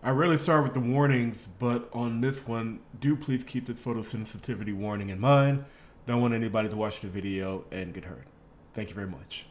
I rarely start with the warnings, but on this one, do please keep this photosensitivity warning in mind. Don't want anybody to watch the video and get hurt. Thank you very much.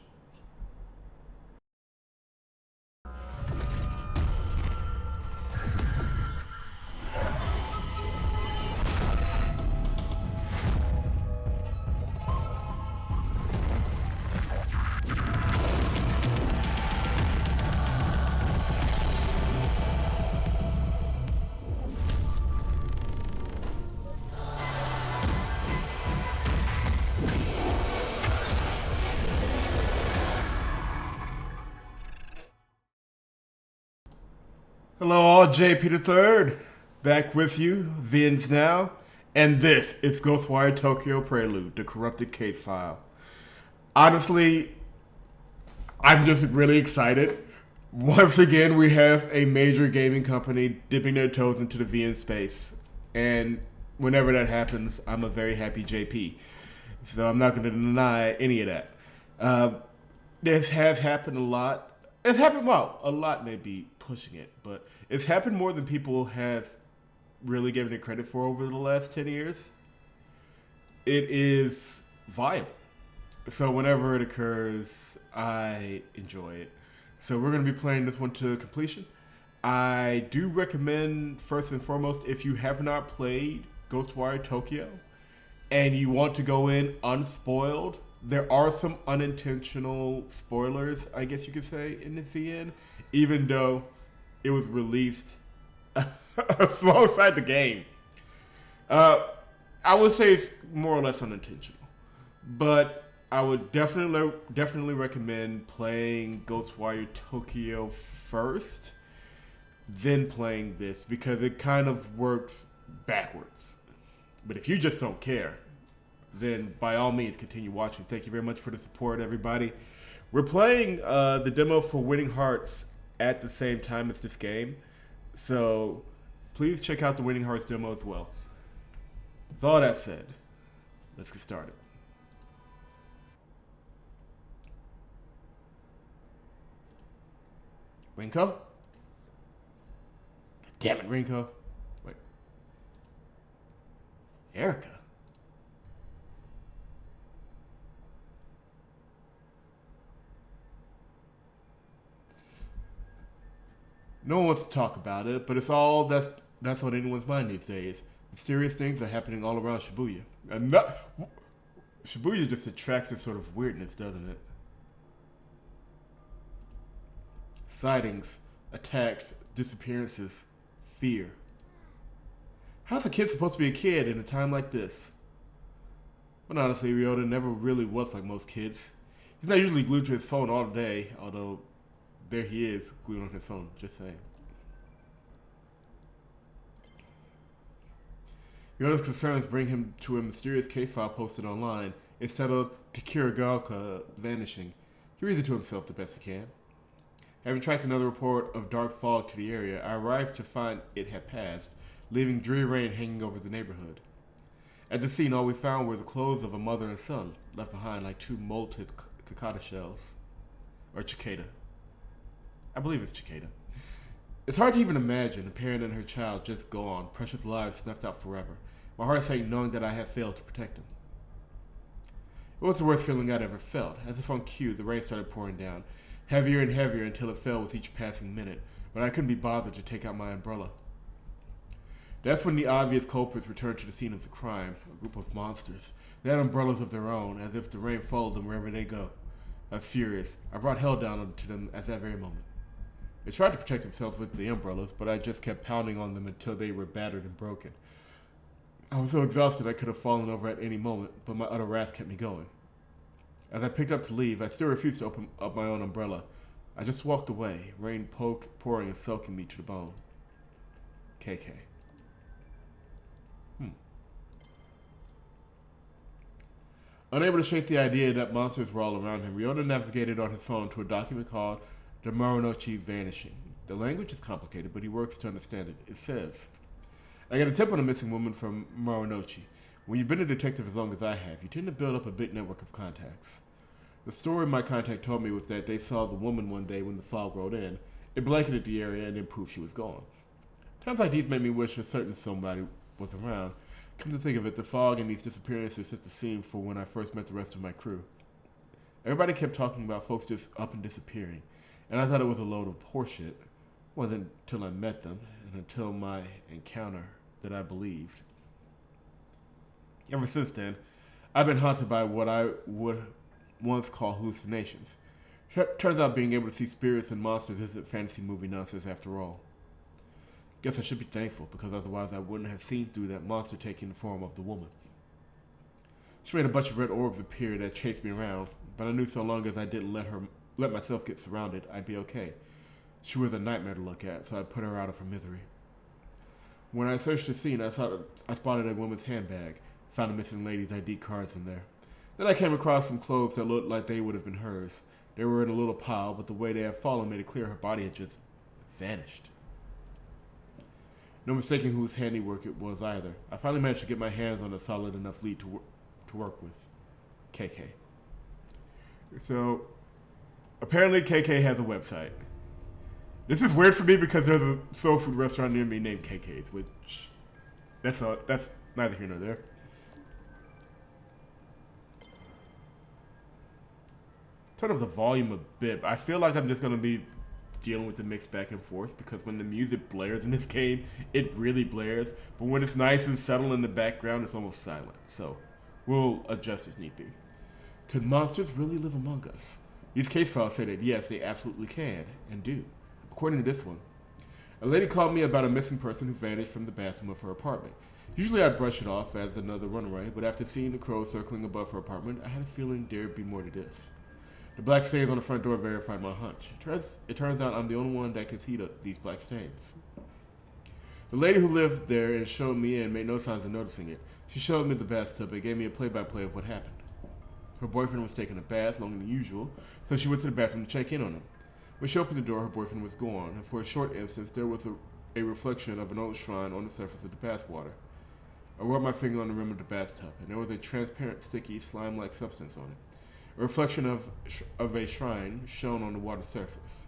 Hello, all. JP the Third, back with you. Vins now, and this is Ghostwire Tokyo Prelude, the corrupted case file. Honestly, I'm just really excited. Once again, we have a major gaming company dipping their toes into the VN space, and whenever that happens, I'm a very happy JP. So I'm not going to deny any of that. This has happened a lot. It's happened, well, a lot may be pushing it, but it's happened more than people have really given it credit for over the last 10 years. It is viable. So whenever it occurs, I enjoy it. So we're going to be playing this one to completion. I do recommend, first and foremost, if you have not played Ghostwire Tokyo and you want to go in unspoiled, there are some unintentional spoilers, I guess you could say, in the VN, even though it was released alongside the game. I would say it's more or less unintentional, but I would definitely recommend playing Ghostwire Tokyo first, then playing this, because it kind of works backwards. But if you just don't care, then by all means continue watching. Thank you very much for the support, everybody. We're playing the demo for Winning Hearts at the same time as this game, so please check out the Winning Hearts demo as well. With all that said, let's get started. Rinco? God damn it, Rinco. Wait. Erica? No one wants to talk about it, but it's all that's on anyone's mind these days. Mysterious things are happening all around Shibuya. And Shibuya just attracts this sort of weirdness, doesn't it? Sightings, attacks, disappearances, fear. How's a kid supposed to be a kid in a time like this? But honestly, Ryota never really was like most kids. He's not usually glued to his phone all day, although there he is, glued on his phone, just saying. Ryota's concerns bring him to a mysterious case file posted online. It's titled Takiragaoka Vanishing. He reads it to himself the best he can. Having tracked another report of dark fog to the area, I arrived to find it had passed, leaving dreary rain hanging over the neighborhood. At the scene, all we found were the clothes of a mother and son, left behind like two molted cicada shells. Or cicada. I believe it's cicada. It's hard to even imagine a parent and her child just gone, precious lives snuffed out forever. My heart sank knowing that I had failed to protect them. It was the worst feeling I'd ever felt. As if on cue, the rain started pouring down, heavier and heavier until it fell with each passing minute, but I couldn't be bothered to take out my umbrella. That's when the obvious culprits returned to the scene of the crime, a group of monsters. They had umbrellas of their own, as if the rain followed them wherever they go. I was furious. I brought hell down to them at that very moment. They tried to protect themselves with the umbrellas, but I just kept pounding on them until they were battered and broken. I was so exhausted I could have fallen over at any moment, but my utter wrath kept me going. As I picked up to leave, I still refused to open up my own umbrella. I just walked away, rain pouring and soaking me to the bone. KK. Unable to shake the idea that monsters were all around him, Ryota navigated on his phone to a document called The Marunouchi Vanishing. The language is complicated, but he works to understand it. It says, I got a tip on a missing woman from Marunouchi. When you've been a detective as long as I have, you tend to build up a big network of contacts. The story my contact told me was that they saw the woman one day when the fog rolled in. It blanketed the area and then poof, she was gone. Times like these made me wish a certain somebody was around. Come to think of it, the fog and these disappearances set the scene for when I first met the rest of my crew. Everybody kept talking about folks just up and disappearing, and I thought it was a load of horseshit. Wasn't until I met them, and until my encounter, that I believed. Ever since then, I've been haunted by what I would once call hallucinations. Turns out being able to see spirits and monsters isn't fantasy movie nonsense after all. Guess I should be thankful, because otherwise I wouldn't have seen through that monster taking the form of the woman. She made a bunch of red orbs appear that chased me around, but I knew so long as I didn't let myself get surrounded, I'd be okay. She was a nightmare to look at, so I put her out of her misery. When I searched the scene, I spotted a woman's handbag, found a missing lady's ID cards in there. Then I came across some clothes that looked like they would have been hers. They were in a little pile, but the way they had fallen made it clear her body had just vanished. No mistaking whose handiwork it was either. I finally managed to get my hands on a solid enough lead to work with. KK. So, apparently KK has a website. This is weird for me because there's a soul food restaurant near me named KK's, which that's neither here nor there. Turn up the volume a bit. I feel like I'm just gonna be dealing with the mix back and forth because when the music blares in this game, it really blares. But when it's nice and settled in the background, it's almost silent. So we'll adjust as need be. Could monsters really live among us? These case files say that yes, they absolutely can and do. According to this one, a lady called me about a missing person who vanished from the bathroom of her apartment. Usually I brush it off as another runaway, but after seeing the crow circling above her apartment, I had a feeling there'd be more to this. The black stains on the front door verified my hunch. It turns out I'm the only one that can see these black stains. The lady who lived there and showed me in made no signs of noticing it. She showed me the bathtub and gave me a play-by-play of what happened. Her boyfriend was taking a bath longer than usual, so she went to the bathroom to check in on him. When she opened the door, her boyfriend was gone, and for a short instant, there was a reflection of an old shrine on the surface of the bath water. I rubbed my finger on the rim of the bathtub, and there was a transparent, sticky, slime-like substance on it. A reflection of a shrine shone on the water's surface.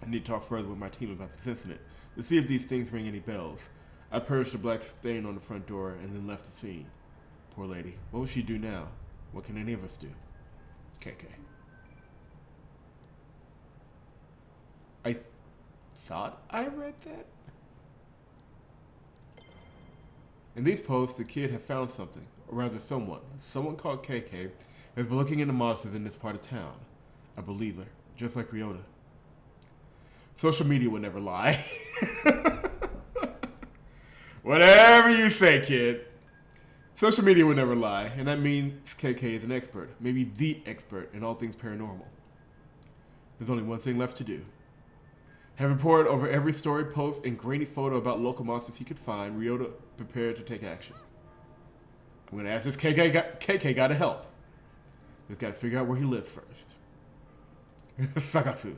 I need to talk further with my team about this incident to see if these things ring any bells. I purged the black stain on the front door and then left the scene. Poor lady. What will she do now? What can any of us do? KK. I thought I read that? In these posts, the kid had found something, or rather someone. Someone called KK has been looking into monsters in this part of town. I believe her, just like Ryota. Social media would never lie. Whatever you say, kid. Social media would never lie, and that means KK is an expert, maybe the expert in all things paranormal. There's only one thing left to do. Having pored over every story, post, and grainy photo about local monsters he could find, Ryota prepared to take action. I'm going to ask this KK got to help. Just got to figure out where he lives first. Sakatsu.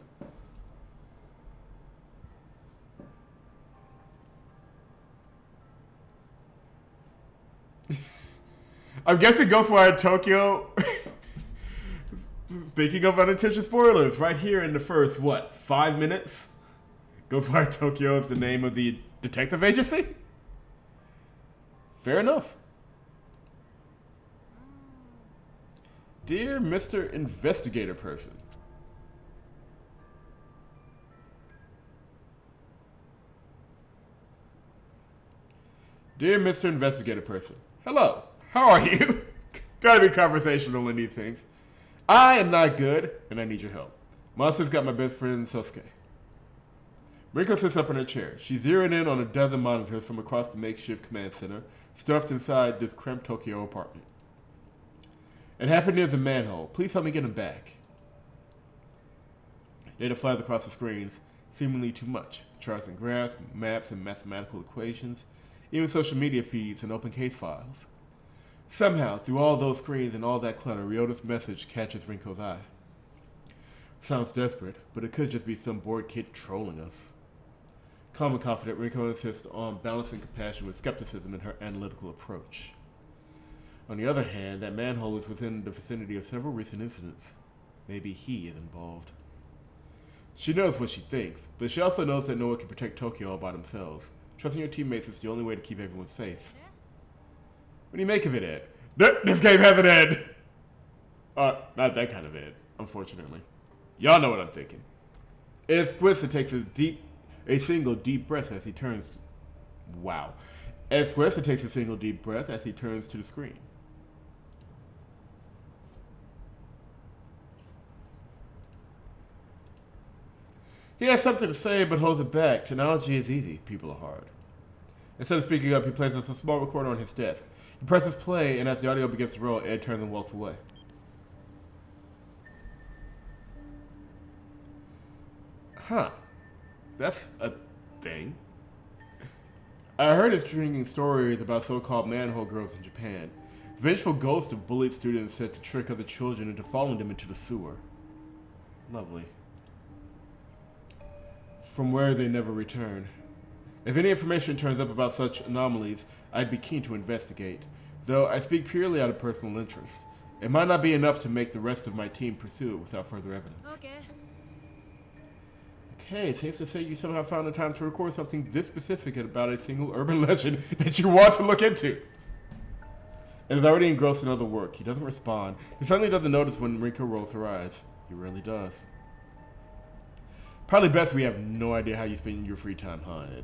I'm guessing Ghostwire Tokyo. Speaking of unintentional spoilers, right here in the first, 5 minutes? Ghostwire Tokyo is the name of the detective agency? Fair enough. Dear Mr. Investigator Person. Dear Mr. Investigator Person. Hello. How are you? Gotta be conversational in these things. I am not good, and I need your help. Monster's got my best friend, Sosuke. Rinco sits up in her chair. She's zeroing in on a dozen monitors from across the makeshift command center, stuffed inside this cramped Tokyo apartment. It happened near the manhole. Please help me get him back. Data flies across the screens, seemingly too much. Charts and graphs, maps and mathematical equations, even social media feeds and open case files. Somehow, through all those screens and all that clutter, Ryota's message catches Rinko's eye. Sounds desperate, but it could just be some bored kid trolling us. Calm and confident, Rinko insists on balancing compassion with skepticism in her analytical approach. On the other hand, that manhole is within the vicinity of several recent incidents. Maybe he is involved. She knows what she thinks, but she also knows that no one can protect Tokyo all by themselves. Trusting your teammates is the only way to keep everyone safe. What do you make of it, Ed? This game has an Ed! Not that kind of Ed, unfortunately. Y'all know what I'm thinking. Ed squints and takes a single deep breath as he turns... Wow. Ed squints and takes a single deep breath as he turns to the screen. He has something to say, but holds it back. Technology is easy. People are hard. Instead of speaking up, he places a small recorder on his desk. He presses play, and as the audio begins to roll, Ed turns and walks away. Huh. That's a thing. I heard his stringing stories about so-called manhole girls in Japan. Vengeful ghosts of bullied students said to trick other children into following them into the sewer. Lovely. From where they never return. If any information turns up about such anomalies, I'd be keen to investigate, though I speak purely out of personal interest. It might not be enough to make the rest of my team pursue it without further evidence. Okay, safe to say you somehow found the time to record something this specific about a single urban legend that you want to look into. And is already engrossed in other work. He doesn't respond. He suddenly doesn't notice when Rinco rolls her eyes. He rarely does. Probably best we have no idea how you spend your free time, huh, Ed?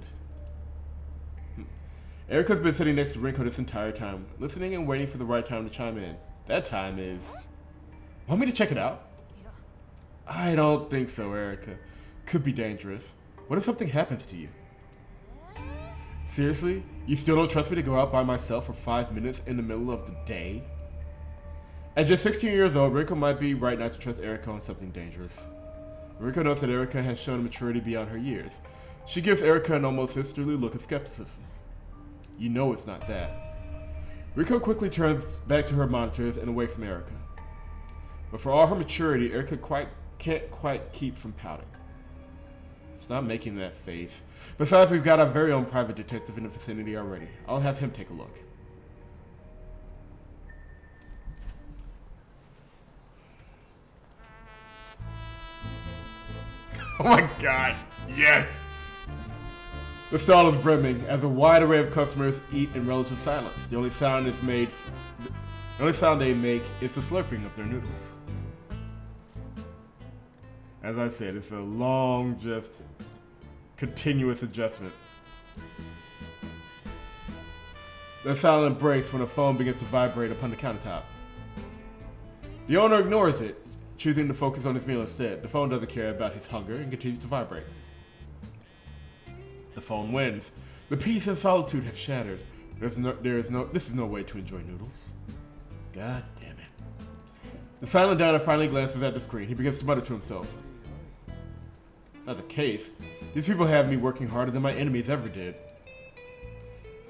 Erica's been sitting next to Rinco this entire time, listening and waiting for the right time to chime in. That time is... Want me to check it out? I don't think so, Erica. Could be dangerous. What if something happens to you? Seriously? You still don't trust me to go out by myself for 5 minutes in the middle of the day? At just 16 years old, Rinco might be right not to trust Erica on something dangerous. Rinco notes that Erica has shown maturity beyond her years. She gives Erica an almost sisterly look of skepticism. You know it's not that. Rinco quickly turns back to her monitors and away from Erica. But for all her maturity, Erica can't quite keep from pouting. Stop making that face. Besides, we've got our very own private detective in the vicinity already. I'll have him take a look. Oh my god, yes! The stall is brimming as a wide array of customers eat in relative silence. The only sound they make is the slurping of their noodles. As I said, it's a long, just continuous adjustment. The silence breaks when a phone begins to vibrate upon the countertop. The owner ignores it, choosing to focus on his meal instead. The phone doesn't care about his hunger and continues to vibrate. The phone wins. The peace and solitude have shattered. This is no way to enjoy noodles. God damn it. The silent downer finally glances at the screen. He begins to mutter to himself. Not the case. These people have me working harder than my enemies ever did.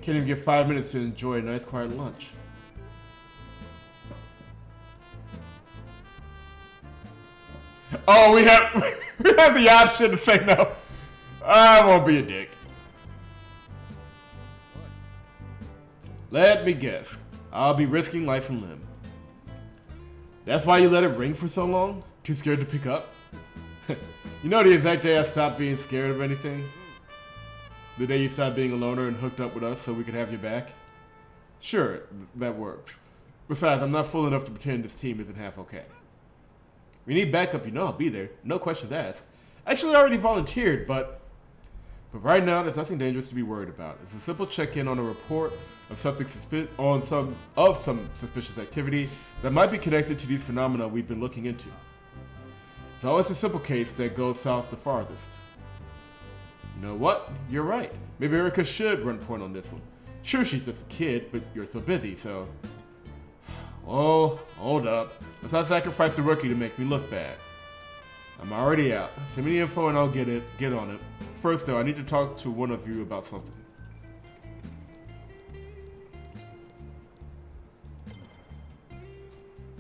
Can't even get 5 minutes to enjoy a nice quiet lunch. Oh, we have the option to say no. I won't be a dick. Let me guess. I'll be risking life and limb. That's why you let it ring for so long? Too scared to pick up? You know the exact day I stopped being scared of anything? The day you stopped being a loner and hooked up with us so we could have your back? Sure, that works. Besides, I'm not fool enough to pretend this team isn't half okay. We need backup, you know I'll be there. No questions asked. Actually, I already volunteered, but right now, there's nothing dangerous to be worried about. It's a simple check-in on a report of some suspicious activity that might be connected to these phenomena we've been looking into. It's always a simple case that goes south the farthest. You know what? You're right. Maybe Erica should run point on this one. Sure, she's just a kid, but you're so busy, so... Oh, hold up. Let's not sacrifice the rookie to make me look bad. I'm already out. Send me the info and I'll get on it. First though, I need to talk to one of you about something.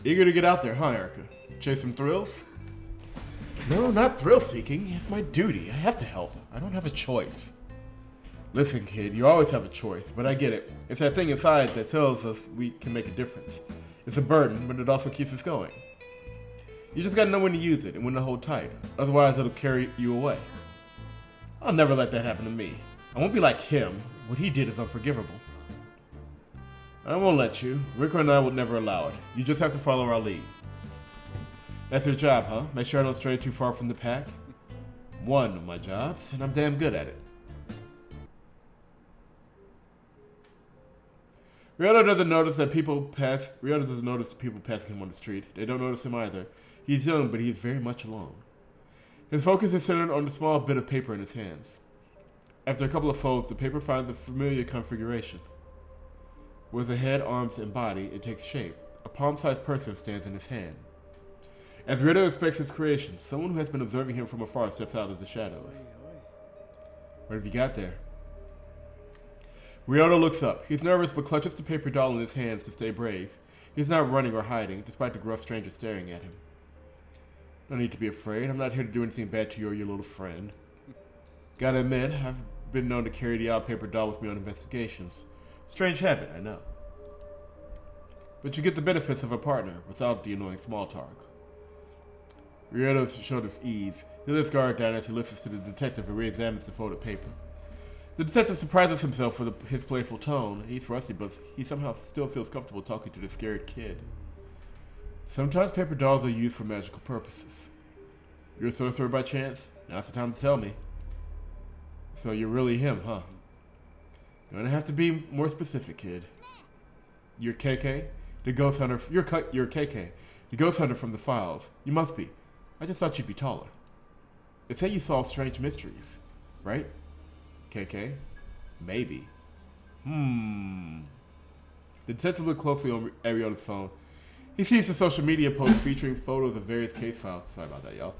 Eager to get out there, huh, Erica? Chase some thrills? No, not thrill-seeking. It's my duty. I have to help. I don't have a choice. Listen, kid, you always have a choice, but I get it. It's that thing inside that tells us we can make a difference. It's a burden, but it also keeps us going. You just gotta know when to use it and when to hold tight. Otherwise, it'll carry you away. I'll never let that happen to me. I won't be like him. What he did is unforgivable. I won't let you. Rinco and I will never allow it. You just have to follow our lead. That's your job, huh? Make sure I don't stray too far from the pack? One of my jobs, and I'm damn good at it. Ryota doesn't notice people passing him on the street. They don't notice him either. He's young, but he's very much alone. His focus is centered on the small bit of paper in his hands. After a couple of folds, the paper finds a familiar configuration. With the head, arms, and body, it takes shape. A palm-sized person stands in his hand. As Ryota inspects his creation, someone who has been observing him from afar steps out of the shadows. What have you got there? Ryota looks up. He's nervous but clutches the paper doll in his hands to stay brave. He's not running or hiding, despite the gruff stranger staring at him. No need to be afraid. I'm not here to do anything bad to you or your little friend. Gotta admit, I've been known to carry the odd paper doll with me on investigations. Strange habit, I know. But you get the benefits of a partner without the annoying small talk. Ryota's shoulders ease. He lets guard down as he listens to the detective and re-examines the folded paper. The detective surprises himself with his playful tone. He's rusty, but he somehow still feels comfortable talking to the scared kid. Sometimes paper dolls are used for magical purposes. You're a sorcerer by chance? Now's the time to tell me. So you're really him, huh? You're gonna have to be more specific, kid. You're KK? The ghost hunter. You're KK. The ghost hunter from the files. You must be. I just thought you'd be taller. They say you solve strange mysteries, right? KK? Maybe. The detective looked closely on Ryota's phone. He sees the social media post featuring photos of various case files. Sorry about that, y'all.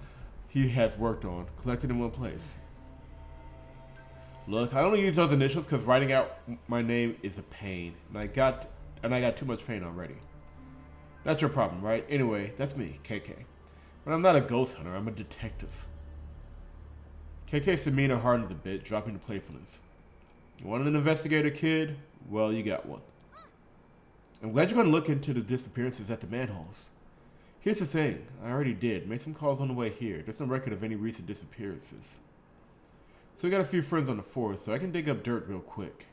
He has worked on, collected in one place. Look, I only use those initials because writing out my name is a pain, and I got too much pain already. That's your problem, right? Anyway, that's me, KK. But I'm not a ghost hunter, I'm a detective. KK's demeanor hardened a bit, dropping to playfulness. You want an investigator, kid? Well, you got one. I'm glad you're going to look into the disappearances at the manholes. Here's the thing, I already did. Made some calls on the way here. There's no record of any recent disappearances. So I got a few friends on the force, so I can dig up dirt real quick.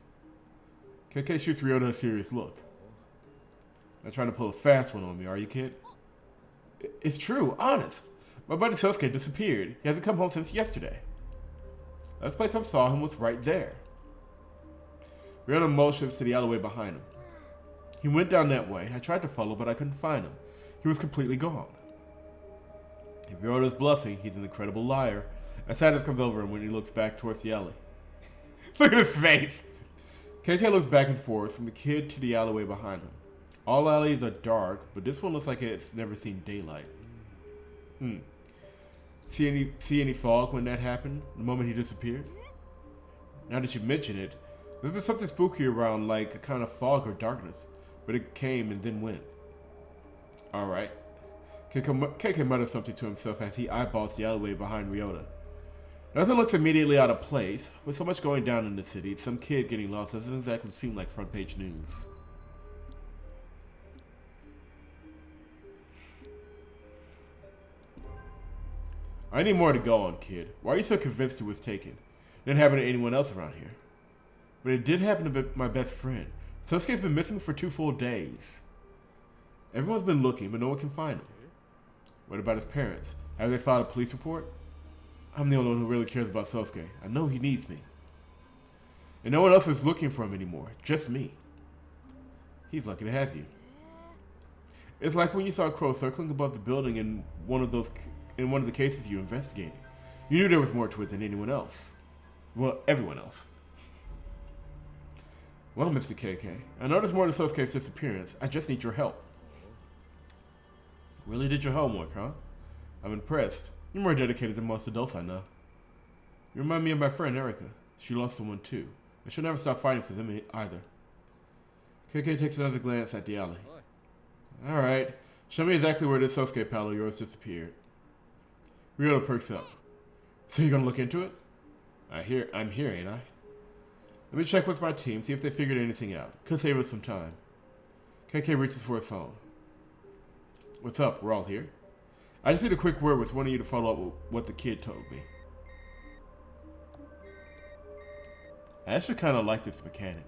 KK shoots Ryota a serious look. Not trying to pull a fast one on me, are you, kid? It's true, honest. My buddy Sasuke disappeared. He hasn't come home since yesterday. Last place I saw him was right there. Ryota motions to the alleyway behind him. He went down that way. I tried to follow, but I couldn't find him. He was completely gone. If Ryota's bluffing, he's an incredible liar. A sadness comes over him when he looks back towards the alley. Look at his face! KK looks back and forth from the kid to the alleyway behind him. All alleys are dark, but this one looks like it's never seen daylight. See any fog when that happened? The moment he disappeared? Now that you mention it, there's been something spooky around, like a kind of fog or darkness. But it came and then went. Alright. KK mutters something to himself as he eyeballs the alleyway behind Ryota. Nothing looks immediately out of place. With so much going down in the city, some kid getting lost doesn't exactly seem like front page news. I need more to go on, kid. Why are you so convinced he was taken? It didn't happen to anyone else around here. But it did happen to my best friend. Sasuke's been missing for 2 full days. Everyone's been looking, but no one can find him. What about his parents? Have they filed a police report? I'm the only one who really cares about Sasuke. I know he needs me. And no one else is looking for him anymore. Just me. He's lucky to have you. It's like when you saw Crow circling above the building in one of the cases you investigated. You knew there was more to it than anyone else. Well, everyone else. Well, Mr. KK, I know there's more to Sosuke's disappearance. I just need your help. Really did your homework, huh? I'm impressed. You're more dedicated than most adults I know. You remind me of my friend Erica. She lost someone too. And she'll never stop fighting for them either. KK takes another glance at the alley. Alright, show me exactly where this Sosuke pal of yours disappeared. Ryota perks up. So you're gonna look into it? I'm here, ain't I? Let me check with my team, see if they figured anything out. Could save us some time. KK reaches for his phone. What's up? We're all here. I just need a quick word with one of you to follow up with what the kid told me. I actually kind of like this mechanic.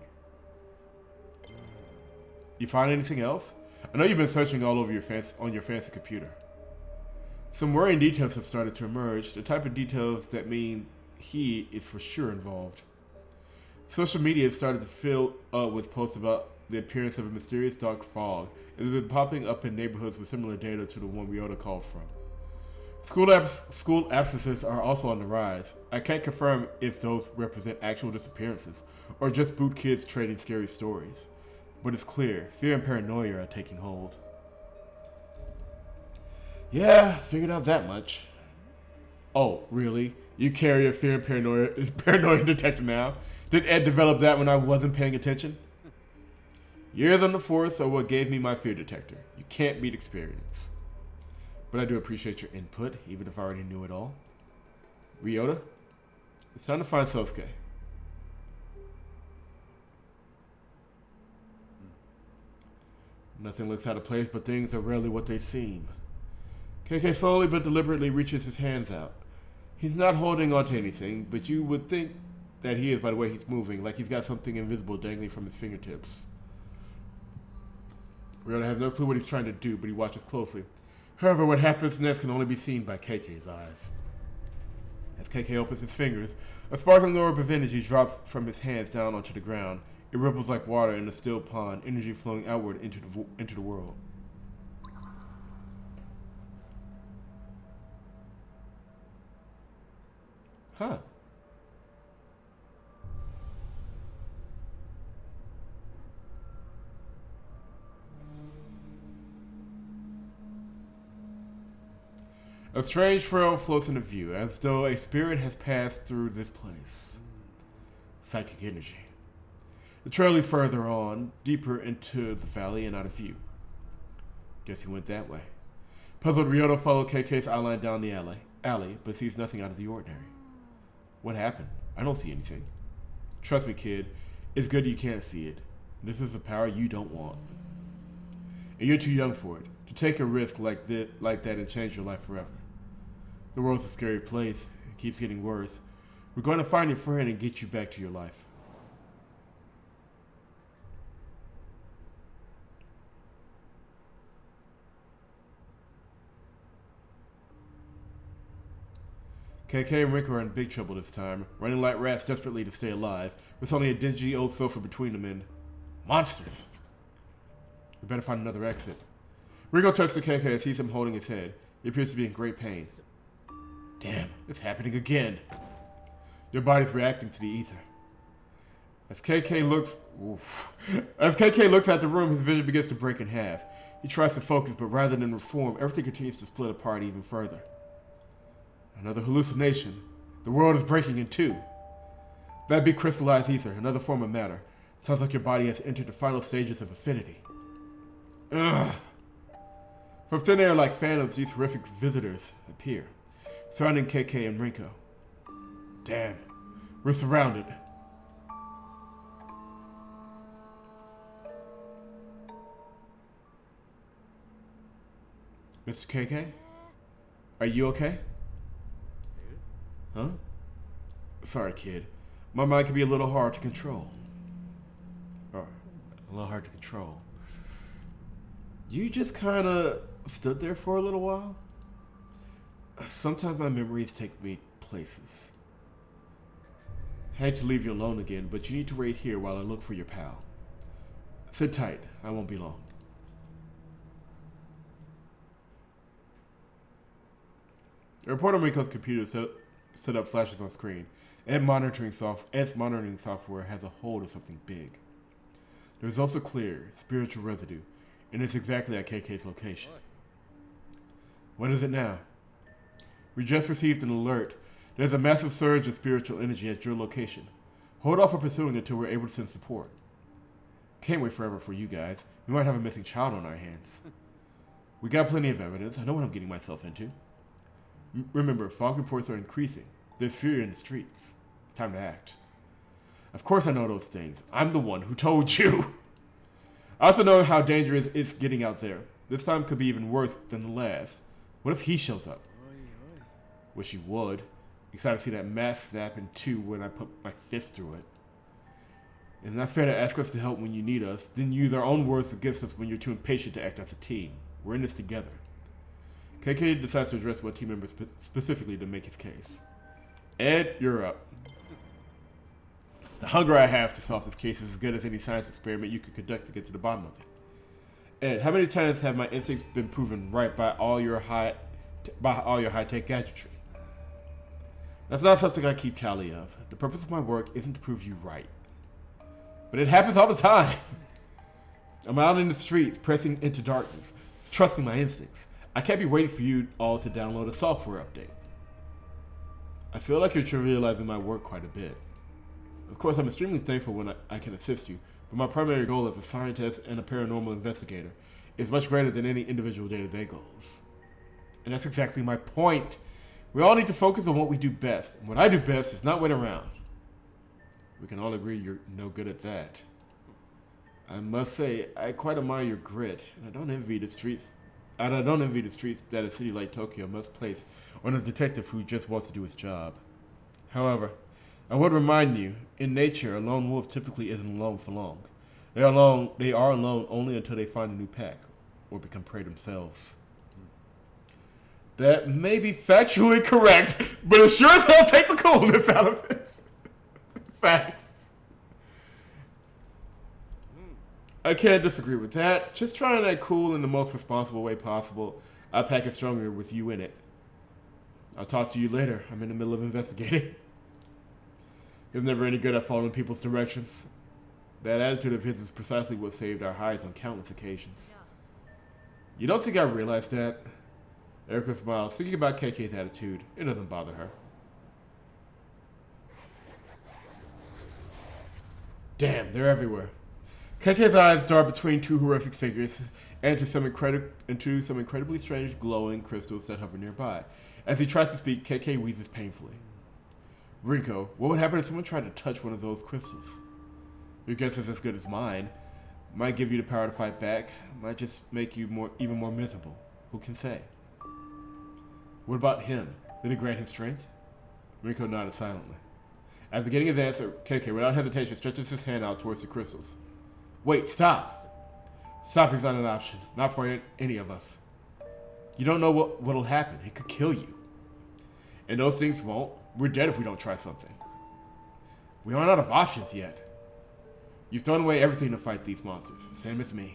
You find anything else? I know you've been searching all over on your fancy computer. Some worrying details have started to emerge, the type of details that mean he is for sure involved. Social media has started to fill up with posts about the appearance of a mysterious dark fog. It has been popping up in neighborhoods with similar data to the one Ryota called from. School absences are also on the rise. I can't confirm if those represent actual disappearances or just boot kids trading scary stories. But it's clear, fear and paranoia are taking hold. Yeah, figured out that much. Oh, really? You carry a fear and paranoia detector now? Did Ed develop that when I wasn't paying attention? Years on the force are what gave me my fear detector. You can't beat experience. But I do appreciate your input, even if I already knew it all. Ryota, it's time to find Sosuke. Nothing looks out of place, but things are rarely what they seem. KK slowly but deliberately reaches his hands out. He's not holding onto anything, but you would think that he is by the way he's moving, like he's got something invisible dangling from his fingertips. Ryota has no clue what he's trying to do, but he watches closely. However, what happens next can only be seen by KK's eyes. As KK opens his fingers, a sparkling orb of energy drops from his hands down onto the ground. It ripples like water in a still pond, energy flowing outward into the world. Huh. A strange trail floats into view, as though a spirit has passed through this place. Psychic energy. The trail leads further on, deeper into the valley and out of view. Guess he went that way. Puzzled, Ryota followed KK's outline down the alley, but sees nothing out of the ordinary. What happened? I don't see anything. Trust me, kid. It's good you can't see it. This is a power you don't want. And you're too young for it. To take a risk like that and change your life forever. The world's a scary place. It keeps getting worse. We're going to find your friend and get you back to your life. KK and Rinco are in big trouble this time, running like rats desperately to stay alive, with only a dingy old sofa between them and monsters. We better find another exit. Rinco turns to KK and sees him holding his head. He appears to be in great pain. Damn, it's happening again. Your body's reacting to the ether. As KK looks at the room, his vision begins to break in half. He tries to focus, but rather than reform, everything continues to split apart even further. Another hallucination. The world is breaking in two. That big crystallized ether, another form of matter. Sounds like your body has entered the final stages of affinity. Ugh. From thin air like phantoms, these horrific visitors appear, surrounding KK and Rinco. Damn, we're surrounded. Mr. KK? Are you okay? Huh? Sorry, kid. My mind can be a little hard to control. Or, a little hard to control. You just kinda stood there for a little while? Sometimes my memories take me places. Had to leave you alone again, but you need to wait here while I look for your pal. Sit tight, I won't be long. A report on Rinco's computer set up flashes on screen. Ed's monitoring software has a hold of something big. There's also clear, spiritual residue, and it's exactly at KK's location. What is it now? We just received an alert. There's a massive surge of spiritual energy at your location. Hold off on pursuing it until we're able to send support. Can't wait forever for you guys. We might have a missing child on our hands. We got plenty of evidence. I know what I'm getting myself into. Remember, fog reports are increasing. There's fear in the streets. Time to act. Of course I know those things. I'm the one who told you. I also know how dangerous it's getting out there. This time could be even worse than the last. What if he shows up? Wish he would. Excited to see that mask snap in two when I put my fist through it. It's not fair to ask us to help when you need us, then use our own words against us when you're too impatient to act as a team. We're in this together. KK decides to address one team member specifically to make his case. Ed, you're up. The hunger I have to solve this case is as good as any science experiment you could conduct to get to the bottom of it. Ed, how many times have my instincts been proven right by all your high-tech gadgetry? That's not something I keep tally of. The purpose of my work isn't to prove you right. But it happens all the time. I'm out in the streets, pressing into darkness, trusting my instincts. I can't be waiting for you all to download a software update. I feel like you're trivializing my work quite a bit. Of course, I'm extremely thankful when I can assist you, but my primary goal as a scientist and a paranormal investigator is much greater than any individual day-to-day goals. And that's exactly my point. We all need to focus on what we do best, and what I do best is not wait around. We can all agree you're no good at that. I must say, I quite admire your grit, and I don't envy the streets that a city like Tokyo must place on a detective who just wants to do his job. However, I would remind you, in nature, a lone wolf typically isn't alone for long. They are alone only until they find a new pack, or become prey themselves. That may be factually correct, but it sure as hell take the coolness out of it. Facts. I can't disagree with that. Just trying to act cool in the most responsible way possible. I'll pack it stronger with you in it. I'll talk to you later. I'm in the middle of investigating. He's never any good at following people's directions. That attitude of his is precisely what saved our hides on countless occasions. You don't think I realized that? Erica smiles, thinking about KK's attitude. It doesn't bother her. Damn, they're everywhere. KK's eyes dart between two horrific figures and to some incredibly strange glowing crystals that hover nearby. As he tries to speak, KK wheezes painfully. Rinco, what would happen if someone tried to touch one of those crystals? Your guess is as good as mine. Might give you the power to fight back. Might just make you even more miserable. Who can say? What about him? Did it grant him strength? Rinco nodded silently. After getting his answer, KK, without hesitation, stretches his hand out towards the crystals. Wait, stop! Stopping's not an option. Not for any of us. You don't know what'll happen. It could kill you. And those things won't. We're dead if we don't try something. We aren't out of options yet. You've thrown away everything to fight these monsters. Same as me.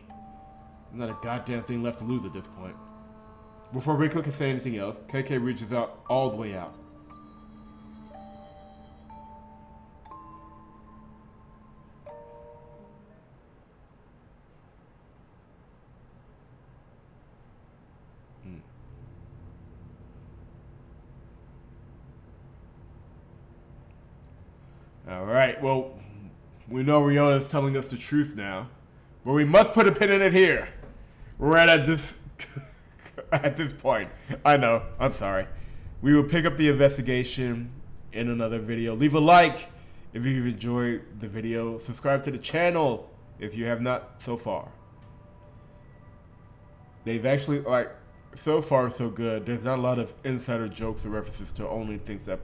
Not a goddamn thing left to lose at this point. Before Rinco can say anything else, KK reaches out all the way out. Alright, well, we know Riona's telling us the truth now, but we must put a pin in it here. We're right at this at this point. I know, I'm sorry. We will pick up the investigation in another video. Leave a like if you've enjoyed the video. Subscribe to the channel if you have not so far. They've actually, so far so good. There's not a lot of insider jokes or references to only things that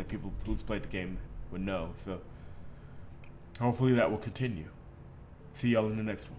people who's played the game would know. So hopefully that will continue. See y'all in the next one.